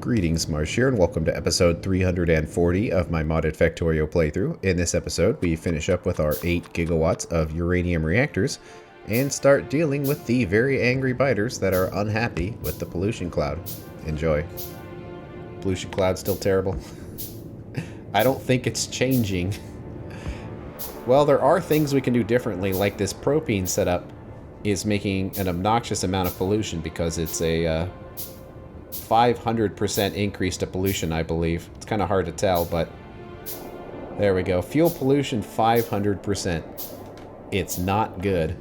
Greetings, Marsh here, and welcome to episode 340 of my modded Factorio playthrough. In this episode, we finish up with our 8 gigawatts of uranium reactors and start dealing with the very angry biters that are unhappy with the pollution cloud. Enjoy. Pollution cloud's still terrible. I don't think it's changing. Well, there are things we can do differently, like this propane setup is making an obnoxious amount of pollution because it's a 500% increase to pollution, I believe. It's kind of hard to tell, but there we go. Fuel pollution 500%. It's not good.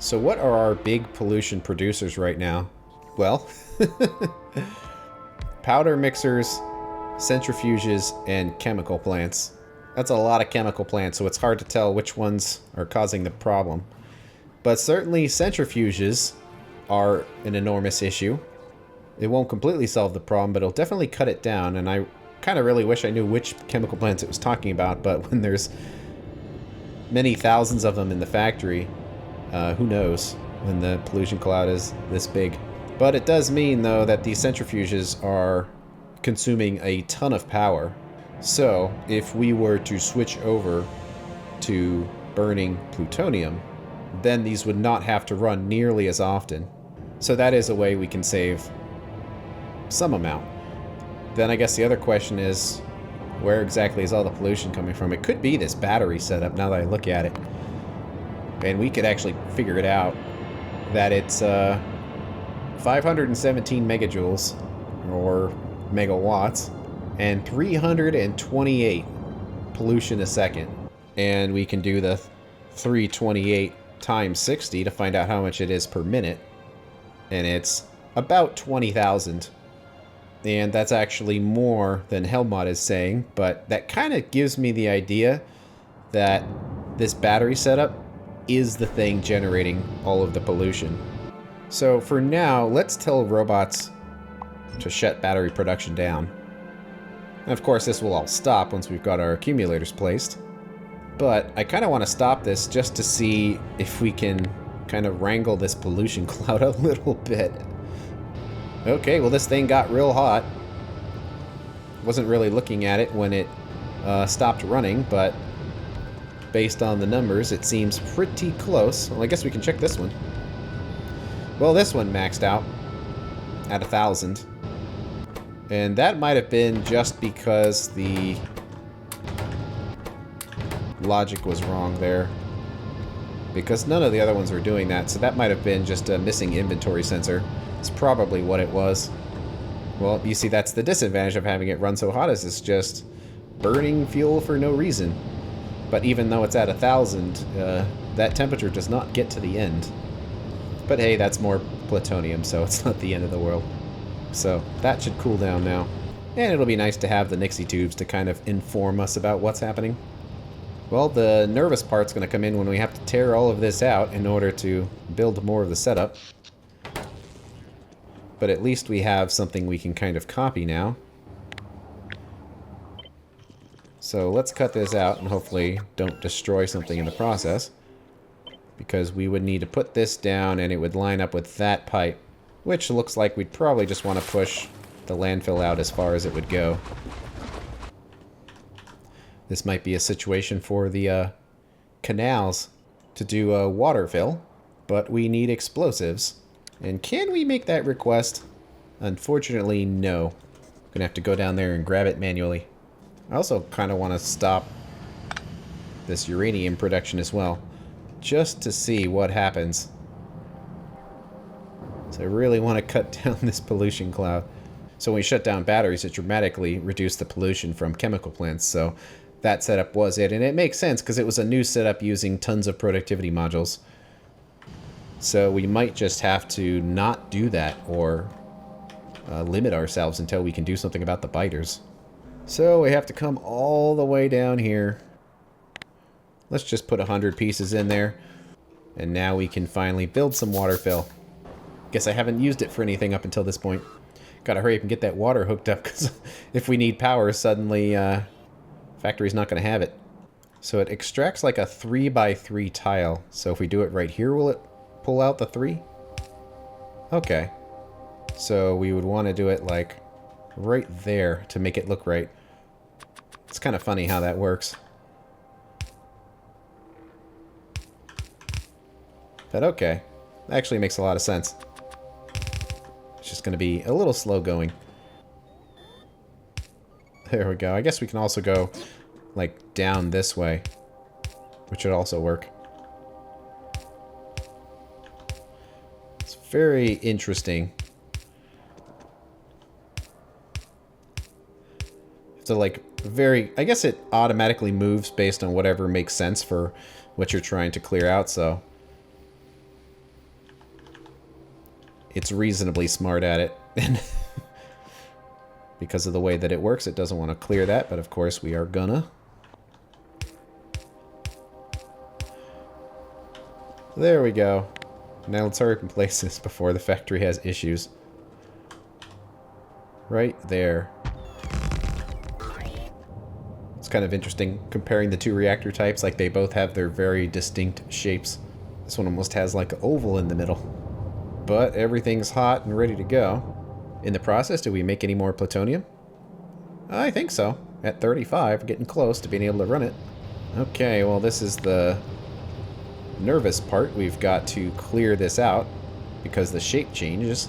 So what are our big pollution producers right now? Well, powder mixers, centrifuges, and chemical plants. That's a lot of chemical plants, so it's hard to tell which ones are causing the problem. But certainly centrifuges are an enormous issue. It won't completely solve the problem, but it'll definitely cut it down, and I kind of really wish I knew which chemical plants it was talking about, but when there's many thousands of them in the factory, who knows when the pollution cloud is this big. But it does mean, though, that these centrifuges are consuming a ton of power. So, if we were to switch over to burning plutonium, then these would not have to run nearly as often. So that is a way we can save some amount. Then I guess the other question is, where exactly is all the pollution coming from? It could be this battery setup, now that I look at it. And we could actually figure it out, that it's 517 megajoules, or megawatts, and 328 pollution a second. And we can do the 328 times 60 to find out how much it is per minute. And it's about 20,000. And that's actually more than Helmut is saying, but that kind of gives me the idea that this battery setup is the thing generating all of the pollution. So for now, let's tell robots to shut battery production down. And of course, this will all stop once we've got our accumulators placed. But I kind of want to stop this just to see if we can kind of wrangle this pollution cloud a little bit. Okay, well this thing got real hot. Wasn't really looking at it when it stopped running, but based on the numbers, it seems pretty close. Well, I guess we can check this one. Well, this one maxed out at 1,000. And that might have been just because the logic was wrong there. Because none of the other ones were doing that, so that might have been just a missing inventory sensor. It's probably what it was. Well, you see, that's the disadvantage of having it run so hot, is it's just burning fuel for no reason. But even though it's at 1,000, that temperature does not get to the end. But hey, that's more plutonium, so it's not the end of the world. So that should cool down now. And it'll be nice to have the Nixie tubes to kind of inform us about what's happening. Well, the nervous part's going to come in when we have to tear all of this out in order to build more of the setup. But at least we have something we can kind of copy now. So let's cut this out and hopefully don't destroy something in the process. Because we would need to put this down and it would line up with that pipe. Which looks like we'd probably just want to push the landfill out as far as it would go. This might be a situation for the canals to do a water fill, but we need explosives. And can we make that request? Unfortunately, no. Gonna have to go down there and grab it manually. I also kind of want to stop this uranium production as well, just to see what happens. So I really want to cut down this pollution cloud. So when we shut down batteries, it dramatically reduced the pollution from chemical plants. So that setup was it. And it makes sense because it was a new setup using tons of productivity modules. So we might just have to not do that or limit ourselves until we can do something about the biters. So we have to come all the way down here. Let's just put 100 pieces in there. And now we can finally build some water fill. Guess I haven't used it for anything up until this point. Gotta hurry up and get that water hooked up, because if we need power, suddenly factory's not gonna have it. So it extracts like a 3x3 tile. So if we do it right here, will it pull out the 3? Okay. So we would want to do it like right there to make it look right. It's kind of funny how that works. But okay. That actually makes a lot of sense. It's just going to be a little slow going. There we go. I guess we can also go, like, down this way, which would also work. It's very interesting. So, like, I guess it automatically moves based on whatever makes sense for what you're trying to clear out, so it's reasonably smart at it. And because of the way that it works, it doesn't want to clear that, but of course we are gonna. There we go. Now let's hurry up and place this before the factory has issues. Right there. It's kind of interesting comparing the two reactor types, like they both have their very distinct shapes. This one almost has like an oval in the middle. But everything's hot and ready to go. In the process, did we make any more plutonium? I think so. At 35, getting close to being able to run it. Okay, well this is the nervous part. We've got to clear this out because the shape changes.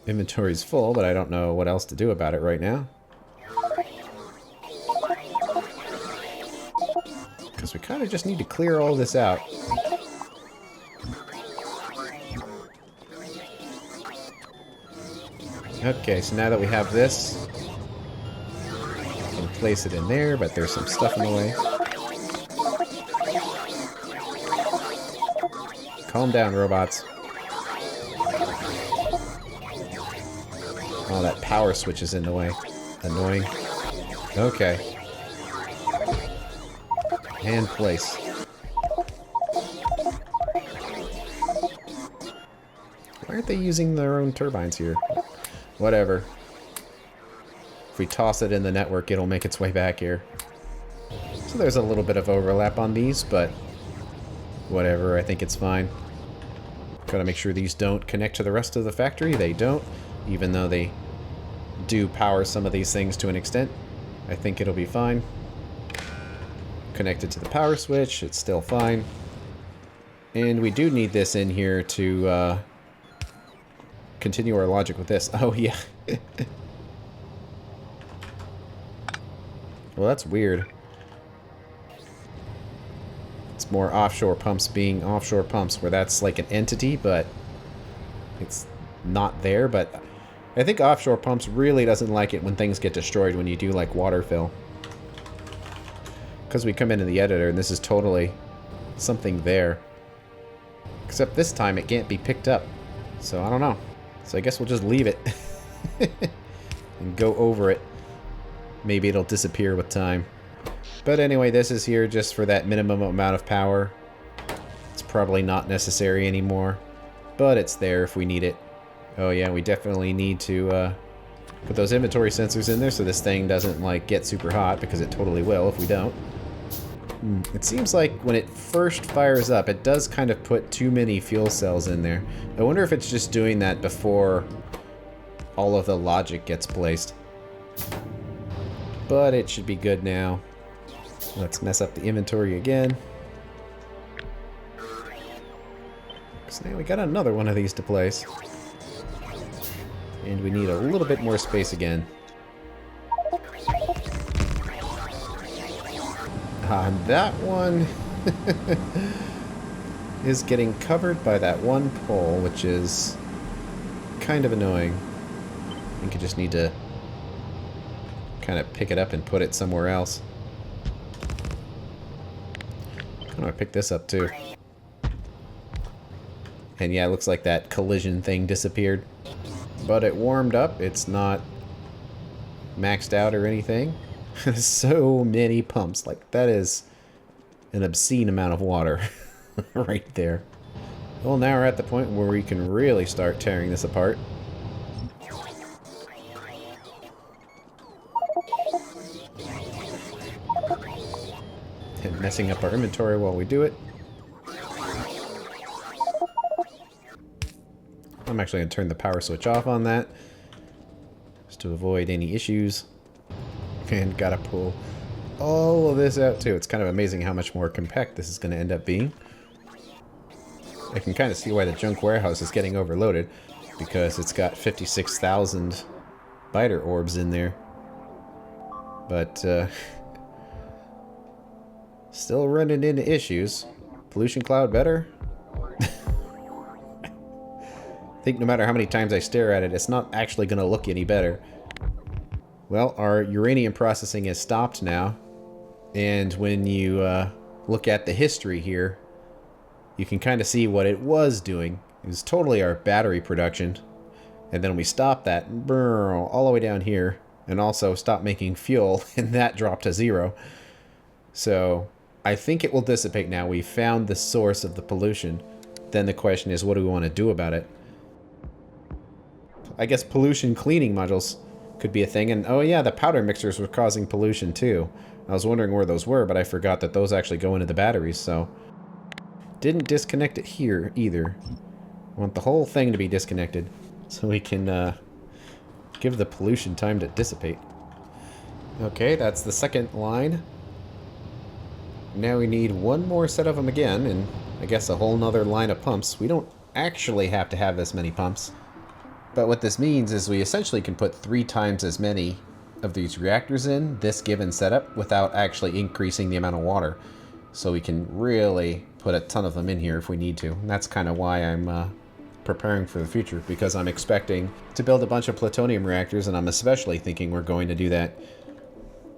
Inventory's full, but I don't know what else to do about it right now. Because we kind of just need to clear all this out. Okay, so now that we have this, we can place it in there, but there's some stuff in the way. Calm down, robots. Oh, that power switch is in the way. Annoying. Okay. And place. Why aren't they using their own turbines here? Whatever. If we toss it in the network, it'll make its way back here. So there's a little bit of overlap on these, but whatever, I think it's fine. Gotta make sure these don't connect to the rest of the factory. They don't, even though they do power some of these things to an extent. I think it'll be fine. Connected to the power switch, it's still fine. And we do need this in here to continue our logic with this. Oh, yeah. Well, that's weird. It's more offshore pumps being offshore pumps, where that's like an entity, but it's not there. But I think offshore pumps really doesn't like it when things get destroyed when you do like water fill. Because we come into the editor and this is totally something there. Except this time it can't be picked up. So I don't know. So I guess we'll just leave it. And go over it. Maybe it'll disappear with time. But anyway, this is here just for that minimum amount of power. It's probably not necessary anymore. But it's there if we need it. Oh yeah, we definitely need to put those inventory sensors in there so this thing doesn't like get super hot, because it totally will if we don't. It seems like when it first fires up, it does kind of put too many fuel cells in there. I wonder if it's just doing that before all of the logic gets placed. But it should be good now. Let's mess up the inventory again. So now we got another one of these to place. And we need a little bit more space again. And that one is getting covered by that one pole, which is kind of annoying. I think you just need to kind of pick it up and put it somewhere else. How do I pick this up too? And yeah, it looks like that collision thing disappeared. But it warmed up. It's not maxed out or anything. So many pumps. Like, that is an obscene amount of water right there. Well, now we're at the point where we can really start tearing this apart. and messing up our inventory while we do it. I'm actually going to turn the power switch off on that, just to avoid any issues. And gotta pull all of this out too. It's kind of amazing how much more compact this is going to end up being. I can kind of see why the junk warehouse is getting overloaded, because it's got 56,000 biter orbs in there. But, still running into issues. Pollution cloud better? I think no matter how many times I stare at it, it's not actually going to look any better. Well, our uranium processing has stopped now. And when you look at the history here, you can kind of see what it was doing. It was totally our battery production. And then we stopped that all the way down here. And also stopped making fuel, and that dropped to 0. So I think it will dissipate now. We found the source of the pollution. Then the question is, what do we want to do about it? I guess pollution cleaning modules could be a thing. And oh yeah, the powder mixers were causing pollution too. I was wondering where those were, but I forgot that those actually go into the batteries, so... Didn't disconnect it here either. I want the whole thing to be disconnected so we can give the pollution time to dissipate. Okay, that's the second line. Now we need one more set of them again, and I guess a whole nother line of pumps. We don't actually have to have this many pumps. But what this means is we essentially can put 3 times as many of these reactors in this given setup without actually increasing the amount of water. So we can really put a ton of them in here if we need to. And that's kind of why I'm preparing for the future, because I'm expecting to build a bunch of plutonium reactors, and I'm especially thinking we're going to do that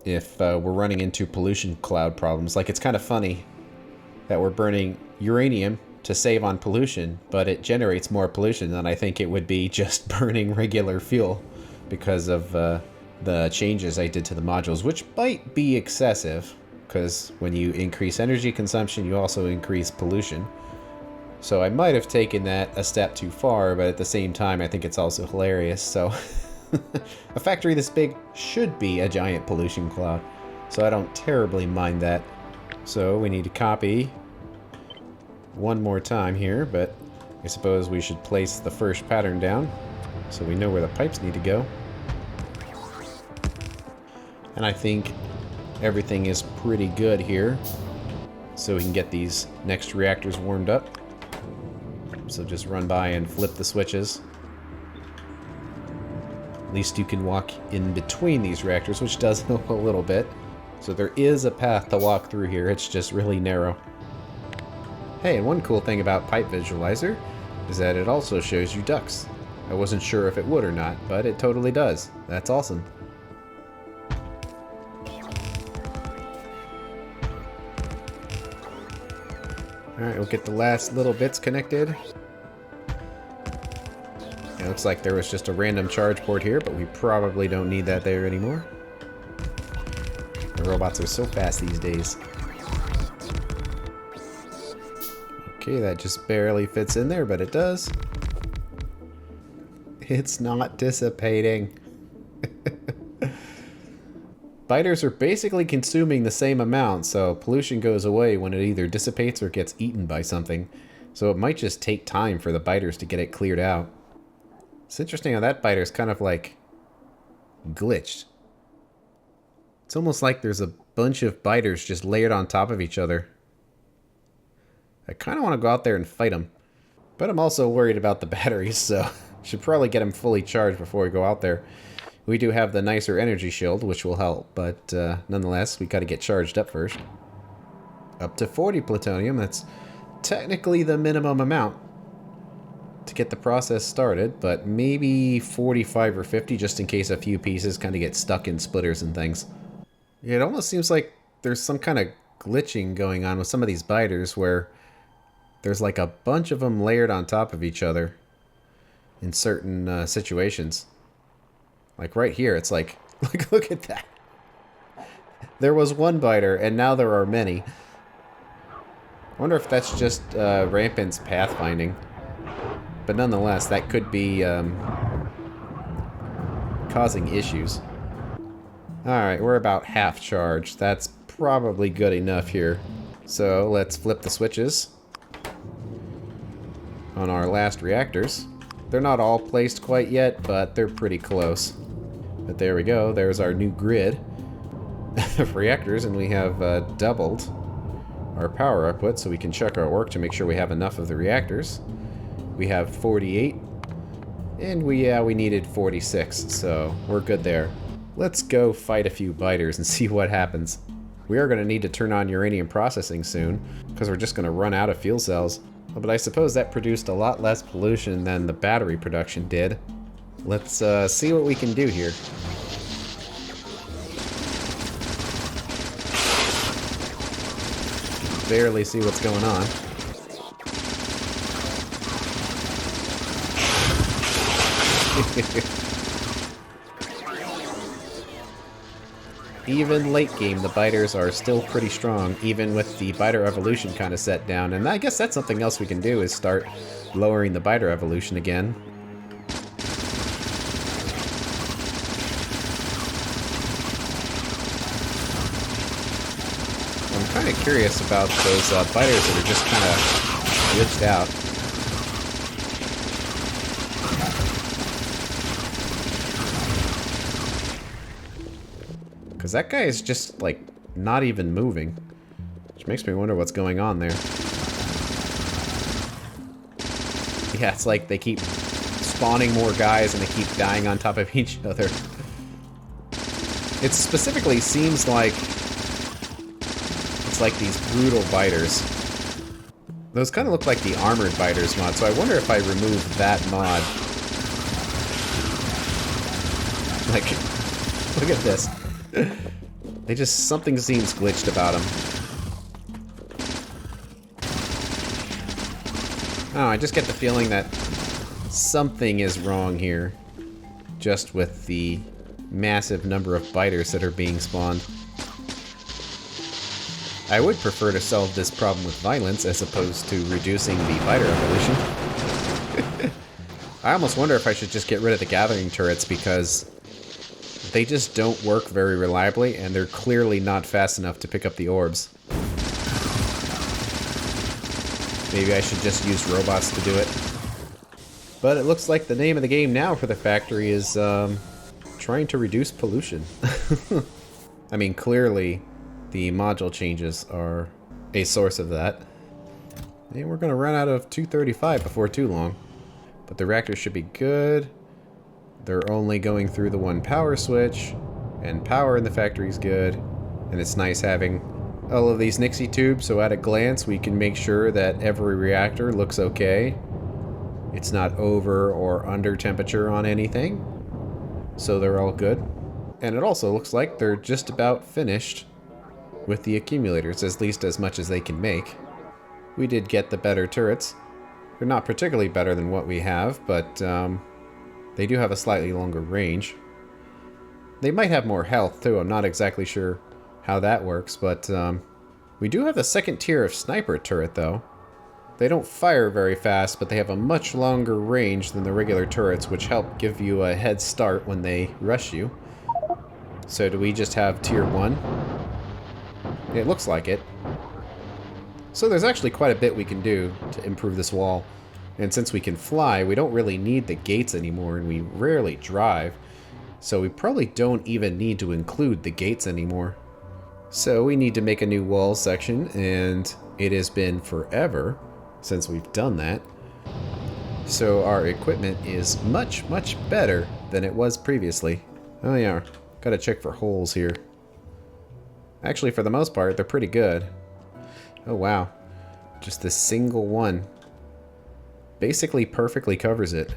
if we're running into pollution cloud problems. Like, it's kind of funny that we're burning uranium to save on pollution, but it generates more pollution than I think it would be just burning regular fuel because of the changes I did to the modules, which might be excessive, because when you increase energy consumption, you also increase pollution. So I might have taken that a step too far, but at the same time, I think it's also hilarious. So a factory this big should be a giant pollution cloud, so I don't terribly mind that. So we need to copy one more time here, but I suppose we should place the first pattern down so we know where the pipes need to go. And I think everything is pretty good here, so we can get these next reactors warmed up. So just run by and flip the switches. At least you can walk in between these reactors, which does help a little bit. So there is a path to walk through here, it's just really narrow. Hey, and one cool thing about Pipe Visualizer is that it also shows you ducts. I wasn't sure if it would or not, but it totally does. That's awesome. Alright, we'll get the last little bits connected. It looks like there was just a random charge port here, but we probably don't need that there anymore. The robots are so fast these days. Okay, that just barely fits in there, but it does. It's not dissipating. Biters are basically consuming the same amount, so pollution goes away when it either dissipates or gets eaten by something. So it might just take time for the biters to get it cleared out. It's interesting how that biter's kind of like glitched. It's almost like there's a bunch of biters just layered on top of each other. I kind of want to go out there and fight them. But I'm also worried about the batteries, so should probably get them fully charged before we go out there. We do have the nicer energy shield, which will help, but nonetheless, we got to get charged up first. Up to 40 plutonium, that's technically the minimum amount to get the process started, but maybe 45 or 50 just in case a few pieces kind of get stuck in splitters and things. It almost seems like there's some kind of glitching going on with some of these biters where there's like a bunch of them layered on top of each other in certain situations. Like right here, it's like, look at that. There was one biter, and now there are many. I wonder if that's just Rampant's pathfinding. But nonetheless, that could be causing issues. Alright, we're about half charged. That's probably good enough here. So let's flip the switches on our last reactors. They're not all placed quite yet, but they're pretty close. But there we go. There's our new grid of reactors, and we have doubled our power output, so we can check our work to make sure we have enough of the reactors. We have 48, and we needed 46, so we're good there. Let's go fight a few biters and see what happens. We are going to need to turn on uranium processing soon, because we're just going to run out of fuel cells. But I suppose that produced a lot less pollution than the battery production did. Let's see what we can do here. Barely see what's going on. Even late game, the biters are still pretty strong, even with the biter evolution kind of set down. And I guess that's something else we can do, is start lowering the biter evolution again. I'm kind of curious about those biters that are just kind of glitched out. Because that guy is just, like, not even moving. Which makes me wonder what's going on there. Yeah, it's like they keep spawning more guys and they keep dying on top of each other. It specifically seems like it's like these brutal biters. Those kind of look like the armored biters mod, so I wonder if I remove that mod. Like, look at this. They just, something seems glitched about them. Oh, I just get the feeling that something is wrong here. Just with the massive number of biters that are being spawned. I would prefer to solve this problem with violence as opposed to reducing the biter evolution. I almost wonder if I should just get rid of the gathering turrets, because they just don't work very reliably, and they're clearly not fast enough to pick up the orbs. Maybe I should just use robots to do it. But it looks like the name of the game now for the factory is trying to reduce pollution. I mean, clearly the module changes are a source of that. And we're going to run out of 235 before too long. But the reactors should be good. They're only going through the one power switch, and power in the factory is good. And it's nice having all of these Nixie tubes, so at a glance we can make sure that every reactor looks okay. It's not over or under temperature on anything, so they're all good. And it also looks like they're just about finished with the accumulators, at least as much as they can make. We did get the better turrets. They're not particularly better than what we have, but they do have a slightly longer range. They might have more health too, I'm not exactly sure how that works, but we do have a second tier of sniper turret though. They don't fire very fast, but they have a much longer range than the regular turrets, which help give you a head start when they rush you. So do we just have tier 1? It looks like it. So there's actually quite a bit we can do to improve this wall. And since we can fly, we don't really need the gates anymore, and we rarely drive. So we probably don't even need to include the gates anymore. So we need to make a new wall section, and it has been forever since we've done that. So our equipment is much, much better than it was previously. Oh yeah, gotta check for holes here. Actually, for the most part, they're pretty good. Oh wow, just this single one basically perfectly covers it.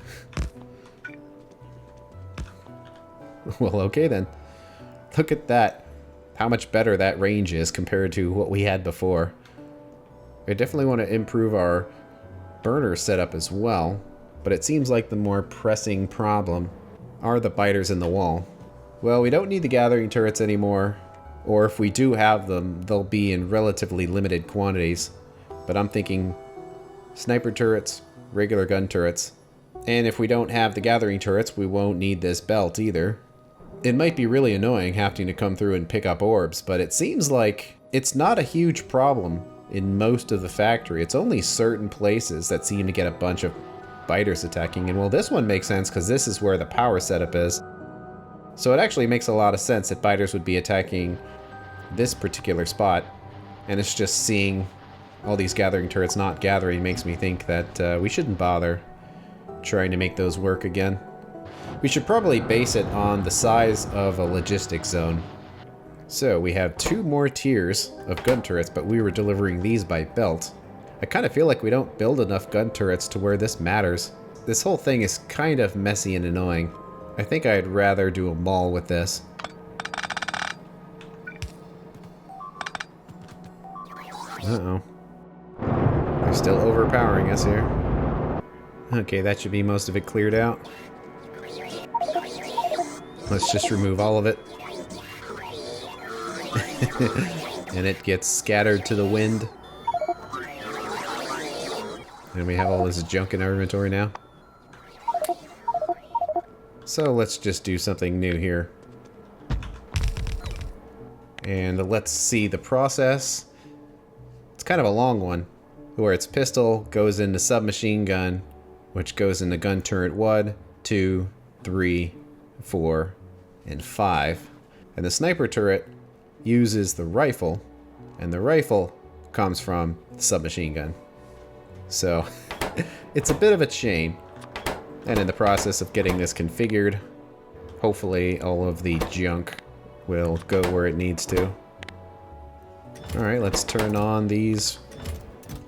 Well, okay then. Look at that. How much better that range is compared to what we had before. I definitely want to improve our burner setup as well, but it seems like the more pressing problem are the biters in the wall. Well, we don't need the gathering turrets anymore, or if we do have them, they'll be in relatively limited quantities. But I'm thinking sniper turrets, regular gun turrets, and if we don't have the gathering turrets, we won't need this belt either. It might be really annoying having to come through and pick up orbs, but it seems like It's not a huge problem in most of the factory. It's only certain places that seem to get a bunch of biters attacking. And well, this one makes sense because this is where the power setup is. So it actually makes a lot of sense that biters would be attacking this particular spot. And it's just seeing all these gathering turrets not gathering makes me think that we shouldn't bother trying to make those work again. We should probably base it on the size of a logistics zone. So we have 2 more tiers of gun turrets, but we were delivering these by belt. I kind of feel like we don't build enough gun turrets to where this matters. This whole thing is kind of messy and annoying. I think I'd rather do a mall with this. Uh-oh. They're still overpowering us here. Okay, that should be most of it cleared out. Let's just remove all of it. And it gets scattered to the wind. And we have all this junk in our inventory now. So let's just do something new here. And let's see the process. It's kind of a long one, where its pistol goes into submachine gun, which goes into gun turret 1, 2, 3, 4, and 5. And the sniper turret uses the rifle, and the rifle comes from the submachine gun. So it's a bit of a chain. And in the process of getting this configured, hopefully all of the junk will go where it needs to. Alright, let's turn on these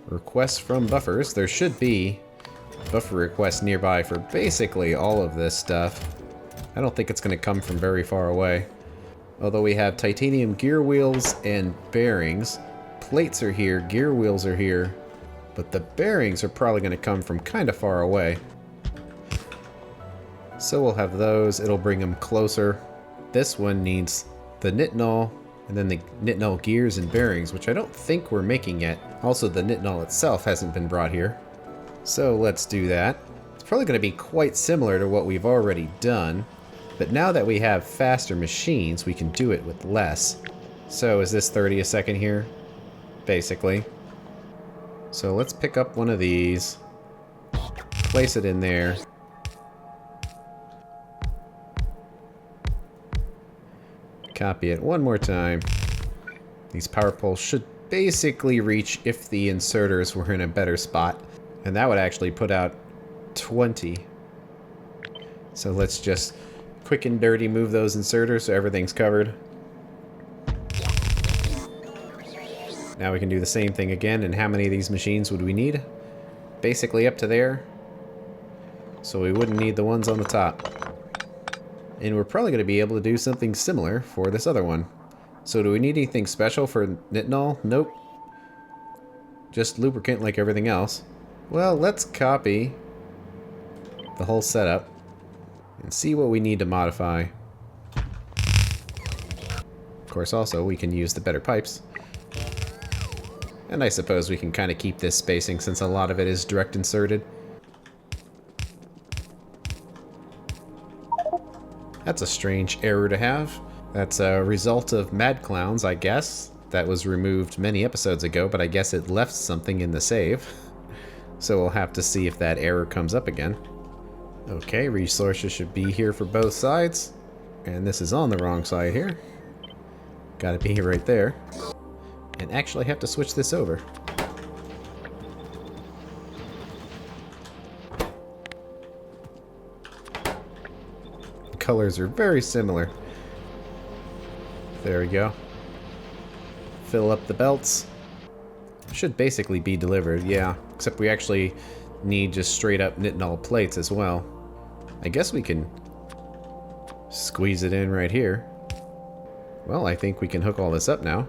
requests from buffers. There should be buffer requests nearby for basically all of this stuff. I don't think it's going to come from very far away. Although we have titanium gear wheels and bearings. Plates are here, gear wheels are here. But the bearings are probably going to come from kind of far away. So we'll have those. It'll bring them closer. This one needs the Nitnol, and then the Nitnol gears and bearings, which I don't think we're making yet. Also, the Nitnol itself hasn't been brought here. So let's do that. It's probably going to be quite similar to what we've already done. But now that we have faster machines, we can do it with less. So is this 30 a second here? Basically. So let's pick up one of these. Place it in there. Copy it one more time. These power poles should basically reach if the inserters were in a better spot. And that would actually put out 20. So let's just quick and dirty move those inserters so everything's covered. Now we can do the same thing again, and how many of these machines would we need? Basically up to there. So we wouldn't need the ones on the top. And we're probably going to be able to do something similar for this other one. So do we need anything special for Nitnol? Nope. Just lubricant like everything else. Well, let's copy the whole setup and see what we need to modify. Of course, also, we can use the better pipes. And I suppose we can kind of keep this spacing since a lot of it is direct inserted. That's a strange error to have. That's a result of Mad Clowns, I guess. That was removed many episodes ago, but I guess it left something in the save. So we'll have to see if that error comes up again. Okay, resources should be here for both sides. And this is on the wrong side here. Gotta be right there. And actually have to switch this over. The colors are very similar. There we go. Fill up the belts. Should basically be delivered, yeah. Except we actually need just straight up Nitnol plates as well. I guess we can squeeze it in right here. Well, I think we can hook all this up now.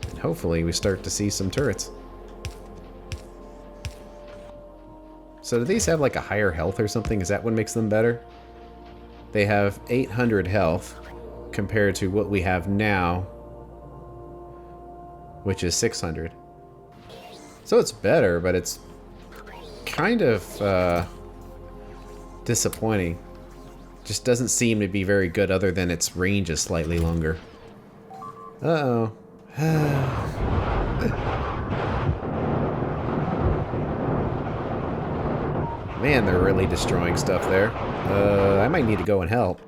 And hopefully we start to see some turrets. So do these have like a higher health or something? Is that what makes them better? They have 800 health compared to what we have now, which is 600. So it's better, but it's kind of disappointing. Just doesn't seem to be very good other than its range is slightly longer. Uh-oh. Man, they're really destroying stuff there. I might need to go and help.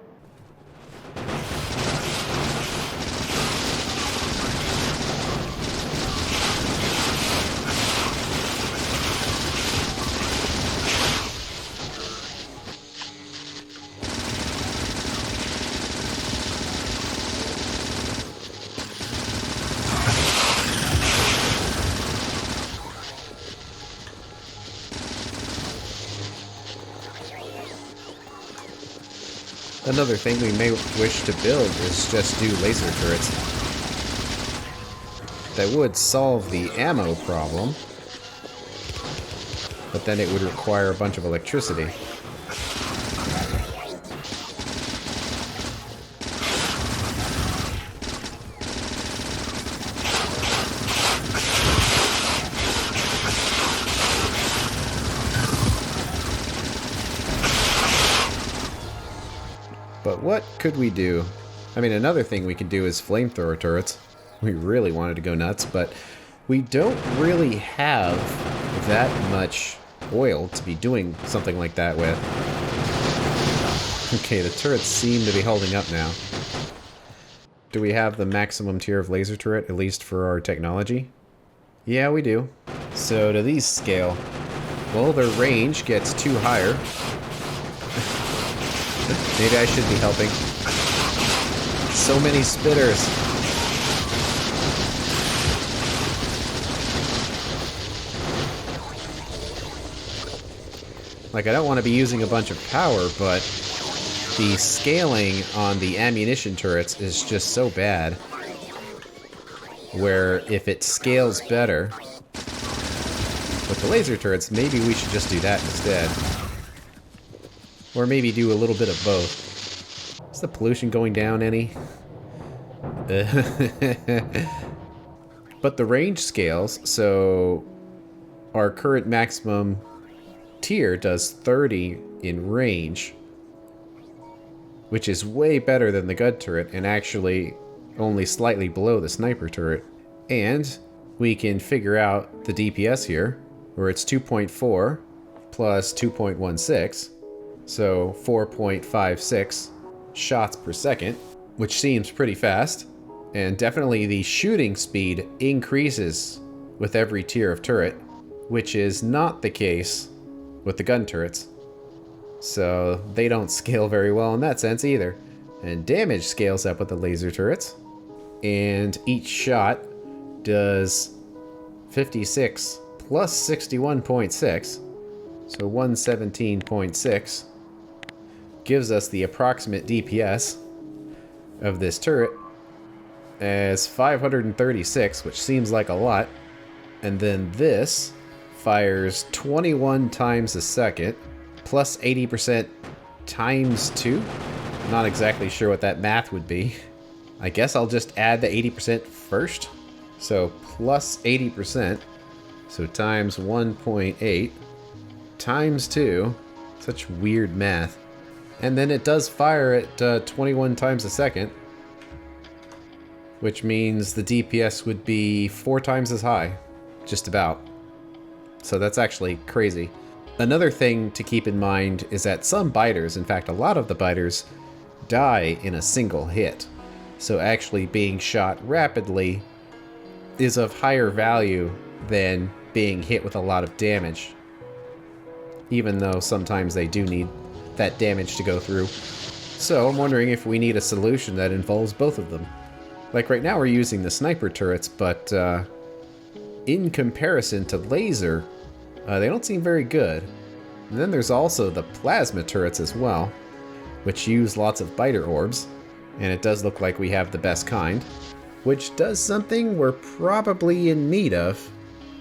Another thing we may wish to build is just do laser turrets. That would solve the ammo problem, but then it would require a bunch of electricity. But what could we do? I mean, another thing we could do is flamethrower turrets. We really wanted to go nuts, but we don't really have that much oil to be doing something like that with. Okay, the turrets seem to be holding up now. Do we have the maximum tier of laser turret, at least for our technology? Yeah, we do. So do these scale? Well, their range gets 2 higher. Maybe I should be helping. So many spitters. Like, I don't want to be using a bunch of power, but the scaling on the ammunition turrets is just so bad. Where if it scales better with the laser turrets, maybe we should just do that instead. Or maybe do a little bit of both. Is the pollution going down any? But the range scales, so our current maximum tier does 30 in range, which is way better than the gun turret, and actually only slightly below the sniper turret. And we can figure out the DPS here, where it's 2.4 plus 2.16. So 4.56 shots per second, which seems pretty fast. And definitely the shooting speed increases with every tier of turret, which is not the case with the gun turrets. So they don't scale very well in that sense either. And damage scales up with the laser turrets. And each shot does 56 plus 61.6, so 117.6. Gives us the approximate DPS of this turret as 536, which seems like a lot. And then this fires 21 times a second, plus 80% times 2. Not exactly sure what that math would be. I guess I'll just add the 80% first. So plus 80%, so times 1.8, times 2. Such weird math. And then it does fire at 21 times a second, which means the DPS would be 4 times as high, just about. So that's actually crazy. Another thing to keep in mind is that some biters, in fact a lot of the biters, die in a single hit. So actually being shot rapidly is of higher value than being hit with a lot of damage. Even though sometimes they do need that damage to go through. So I'm wondering if we need a solution that involves both of them. Like right now we're using the sniper turrets, but in comparison to laser, they don't seem very good. And then there's also the plasma turrets as well, which use lots of biter orbs, and it does look like we have the best kind, which does something we're probably in need of,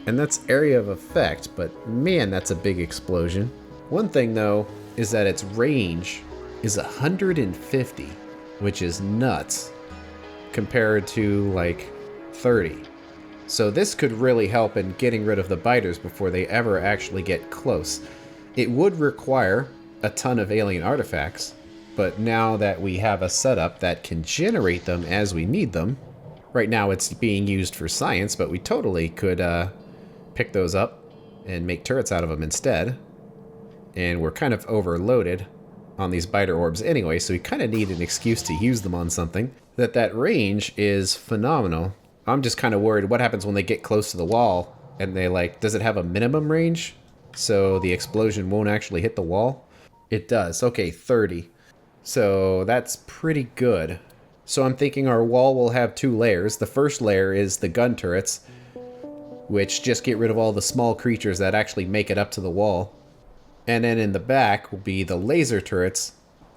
and that's area of effect, but man, that's a big explosion. One thing though, is that its range is 150, which is nuts, compared to like 30. So this could really help in getting rid of the biters before they ever actually get close. It would require a ton of alien artifacts, but now that we have a setup that can generate them as we need them, Right now it's being used for science, but we totally could pick those up and make turrets out of them instead. And we're kind of overloaded on these biter orbs anyway, so we kind of need an excuse to use them on something. That range is phenomenal. I'm just kind of worried what happens when they get close to the wall and they like, does it have a minimum range so the explosion won't actually hit the wall? It does. Okay, 30. So that's pretty good. So I'm thinking our wall will have 2 layers. The first layer is the gun turrets, which just get rid of all the small creatures that actually make it up to the wall. And then in the back will be the laser turrets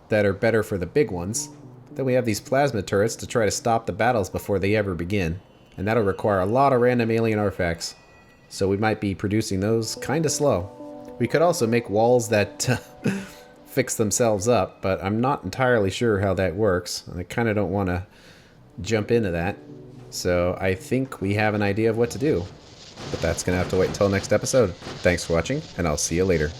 that are better for the big ones. Then we have these plasma turrets to try to stop the battles before they ever begin. And that'll require a lot of random alien artifacts. So we might be producing those kind of slow. We could also make walls that fix themselves up, but I'm not entirely sure how that works. I kind of don't want to jump into that. So I think we have an idea of what to do. But that's going to have to wait until next episode. Thanks for watching, and I'll see you later.